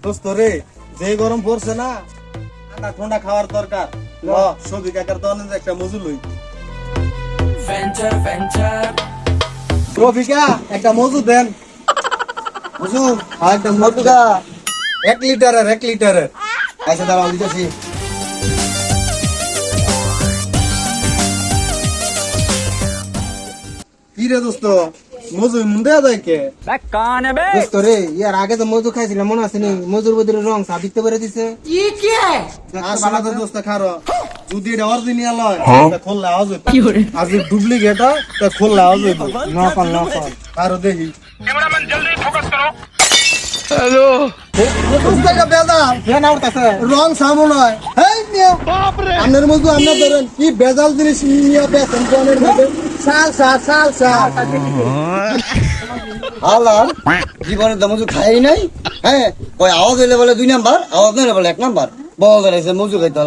দোস্ত রে, যে গরম পড়ছে না, ঠান্ডা ঠান্ডা খাওয়ার দরকার। সবি কাকার তো অনেক একটা মজু লই। রফিকা একটা মজু দেন। মজু আর একটা মজু দা 1 লিটারের 1 লিটারের। আচ্ছা দাঁড়াও দিতেছি। কি রে দোস্ত, মজু মুন্ডে দেয় কে? দোস্ত রে, ইয়ার আগে তো মজু খাইছিলাম, মনে আছে নি? মজুর বদলে রং সাবিত করে দিছে। আসলে তো দোস্ত খারো, যদি এটা অরিজিনাল হয় তা খোললে আওয়াজ হইতো, আর যদি ডুপ্লিকেট হয় তা খোললে আওয়াজ হইতো। নকল আরো দেখি कैमरामैन जल्दी फोकस करो। রং সামন হয়। আপনার মতো আপনার ধরেন কি বেজাল জিনিস নিয়ে বেছেন কোনের মধ্যে সাল সাল সাল সাল আল্লাহ জীবনে তো মজু খাই নাই। হ্যাঁ, ওই আওয়াজ হইলে বলে 2 নাম্বার, আওয়াজ না হলে বলে 1 নাম্বার। বল মজু খাইতে